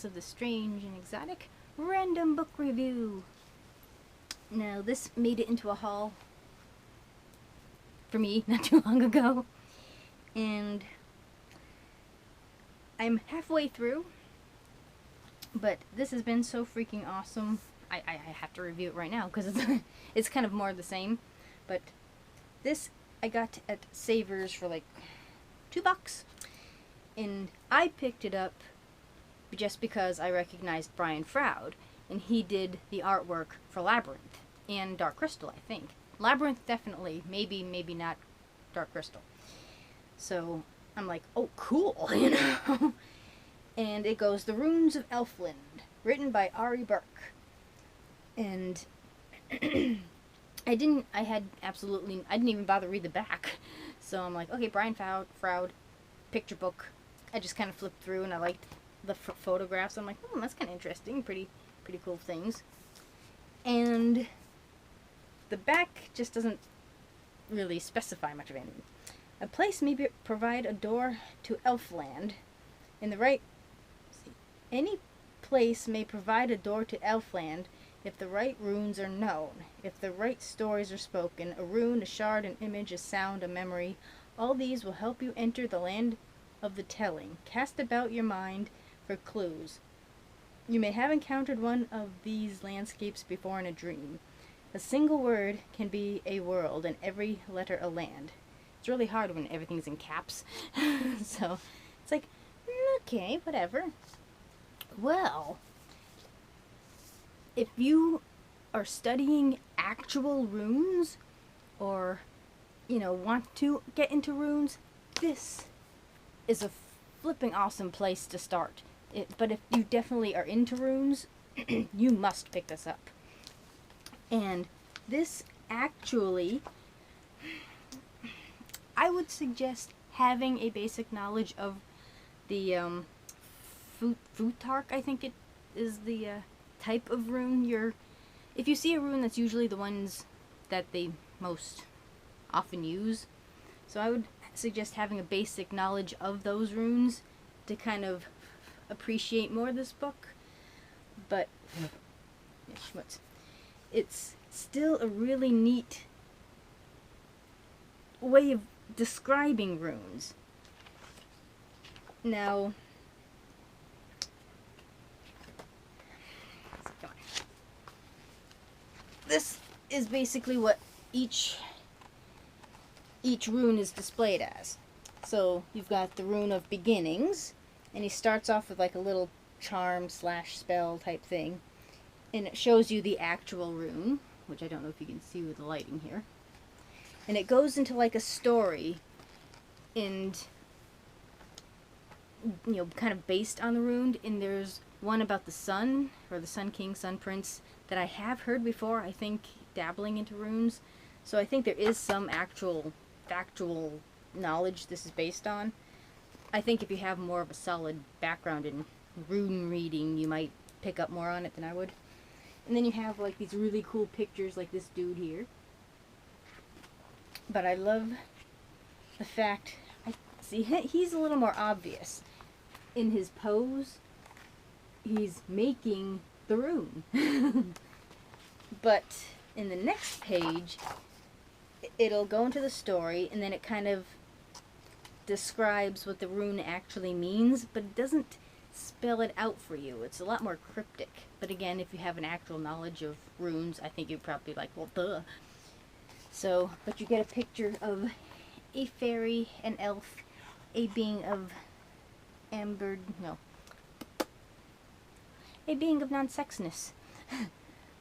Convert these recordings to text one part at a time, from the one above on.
Tales of the Strange and Exotic Random Book Review. Now, this made it into a haul for me not too long ago, and I'm halfway through, but this has been so freaking awesome. I have to review it right now because it's kind of more of the same, but this I got at Savers for like $2, and I picked it up just because I recognized Brian Froud, and he did the artwork for Labyrinth and Dark Crystal, I think. Labyrinth definitely, maybe not Dark Crystal. So I'm like, oh cool, you know. And it goes The Runes of Elfland, written by Ari Burke. And I didn't even bother to read the back. So I'm like, okay, Brian Froud, picture book. I just kind of flipped through and I liked the photographs. I'm like, that's kind of interesting. Pretty cool things. And the back just doesn't really specify much of anything. A place may provide a door to Elfland. Any place may provide a door to Elfland if the right runes are known, if the right stories are spoken. A rune, a shard, an image, a sound, a memory. All these will help you enter the land of the telling. Cast about your mind for clues. You may have encountered one of these landscapes before in a dream. A single word can be a world, and every letter a land. It's really hard when everything's in caps. So, it's like, okay, whatever. Well, if you are studying actual runes, or, want to get into runes, this is a flipping awesome place to start. But if you definitely are into runes, you must pick this up. And this actually, I would suggest having a basic knowledge of the Futhark, I think it is the type of rune if you see a rune, that's usually the ones that they most often use. So I would suggest having a basic knowledge of those runes to kind of appreciate more of this book. But it's still a really neat way of describing runes. Now, this is basically what each rune is displayed as. So you've got the rune of beginnings, and he starts off with like a little charm / spell type thing, and it shows you the actual rune, which I don't know if you can see with the lighting here. And it goes into like a story, and kind of based on the rune. And there's one about the sun, or the Sun King, Sun Prince, that I have heard before, I think, dabbling into runes. So I think there is some actual factual knowledge this is based on. I think if you have more of a solid background in rune reading, you might pick up more on it than I would. And then you have like these really cool pictures like this dude here. But I love the fact, he's a little more obvious in his pose. He's making the rune. But in the next page, it'll go into the story, and then it kind of describes what the rune actually means, but it doesn't spell it out for you. It's a lot more cryptic. But again, if you have an actual knowledge of runes, I think you'd probably be like, well, duh. So, but you get a picture of a fairy, an elf, a being of a being of non-sexness,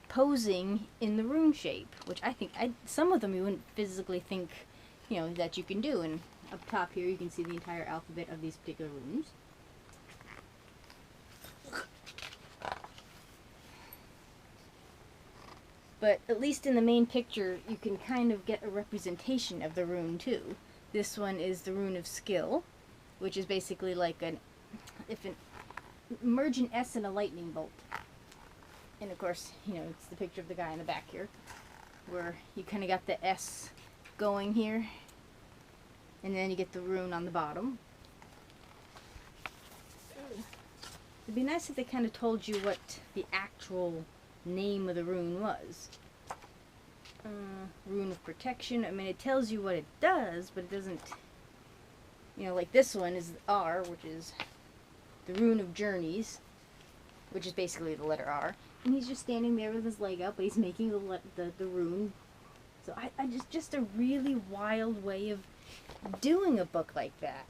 posing in the rune shape, which I think, some of them you wouldn't physically think, that you can do. And up top here you can see the entire alphabet of these particular runes. But at least in the main picture, you can kind of get a representation of the rune too. This one is the rune of skill, which is basically like merge an S in a lightning bolt. And of course, it's the picture of the guy in the back here, where you kind of got the S going here, and then you get the rune on the bottom. It'd be nice if they kind of told you what the actual name of the rune was. Rune of protection. I mean, it tells you what it does, but it doesn't... You know, like this one is R, which is the rune of journeys, which is basically the letter R. And he's just standing there with his leg up, but he's making the rune. So I just a really wild way of doing a book like that.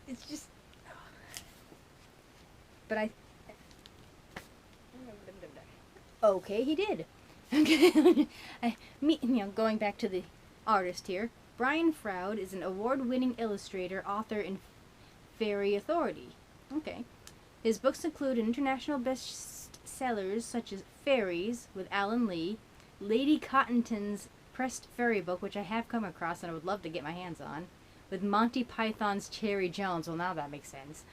It's just... But okay, he did. Going back to the artist here, Brian Froud is an award-winning illustrator, author, and fairy authority. Okay. His books include international bestsellers such as Fairies with Alan Lee, Lady Cottonton's pressed fairy book, which I have come across and I would love to get my hands on, with Monty Python's Cherry Jones. Well, now that makes sense.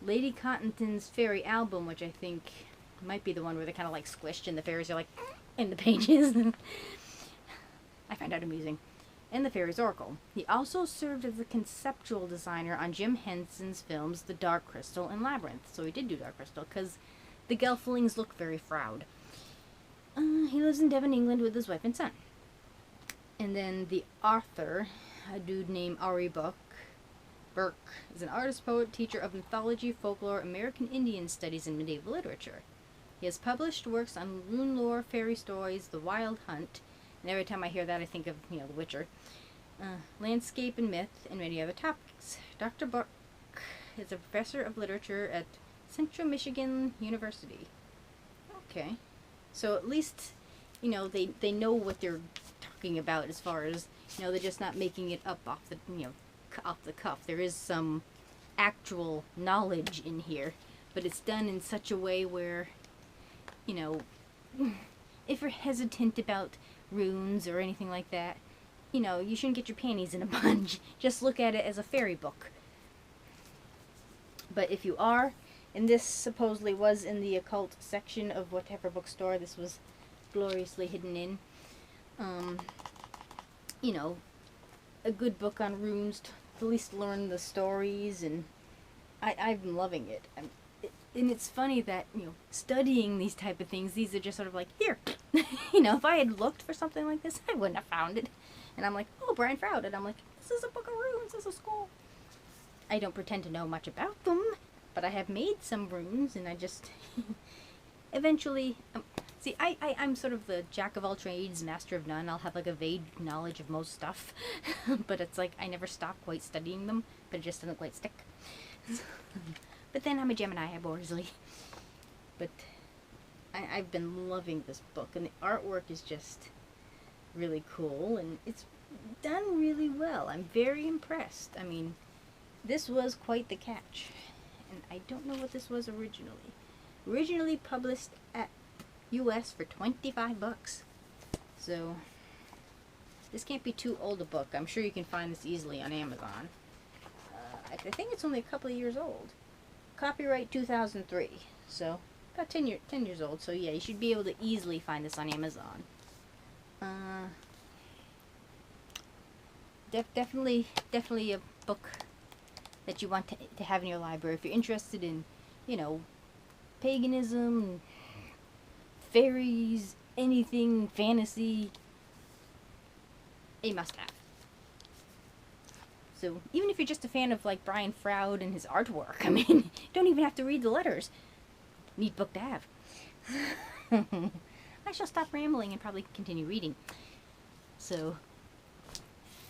Lady Cottonton's fairy album, which I think might be the one where they're kind of like squished and the fairies are like in the pages. I find that amusing. And the Fairy's Oracle. He also served as the conceptual designer on Jim Henson's films The Dark Crystal and Labyrinth. So he did do Dark Crystal because the Gelflings look very Froud. He lives in Devon, England with his wife and son. And then the author, a dude named Ari Burke, is an artist, poet, teacher of mythology, folklore, American Indian studies, and medieval literature. He has published works on rune lore, fairy stories, The Wild Hunt, and every time I hear that I think of, The Witcher, landscape and myth, and many other topics. Dr. Burke is a professor of literature at Central Michigan University. Okay. So at least, they know what they're talking about as far as, they're just not making it up off the cuff. There is some actual knowledge in here, but it's done in such a way where, if you're hesitant about runes or anything like that, you shouldn't get your panties in a bunch. Just look at it as a fairy book. But if you are, and this supposedly was in the occult section of whatever bookstore this was gloriously hidden in, a good book on runes to at least learn the stories, and I've been loving it. And it's funny that, studying these type of things, these are just sort of like, here. If I had looked for something like this, I wouldn't have found it. And I'm like, oh, Brian Froud. And I'm like, this is a book of runes. This is cool. I don't pretend to know much about them, but I have made some runes, and I just eventually... see, I'm sort of the jack of all trades, master of none. I'll have like a vague knowledge of most stuff, but it's like I never stop quite studying them, but it just doesn't quite stick. But then I'm a Gemini, I bore easily. But I've been loving this book, and the artwork is just really cool, and it's done really well. I'm very impressed. I mean, this was quite the catch, and I don't know what this was originally. Originally published at US for $25. So this can't be too old a book. I'm sure you can find this easily on Amazon. I think it's only a couple of years old. Copyright 2003. So about 10 years old. So yeah, you should be able to easily find this on Amazon. Definitely a book that you want to have in your library if you're interested in, paganism, fairies, anything fantasy. A must-have. So even if you're just a fan of like Brian Froud and his artwork, I mean, you don't even have to read the letters. Neat book to have. I shall stop rambling and probably continue reading. So,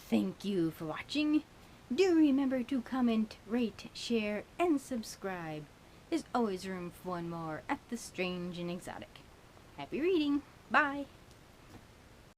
thank you for watching. Do remember to comment, rate, share, and subscribe. There's always room for one more at the strange and exotic. Happy reading. Bye.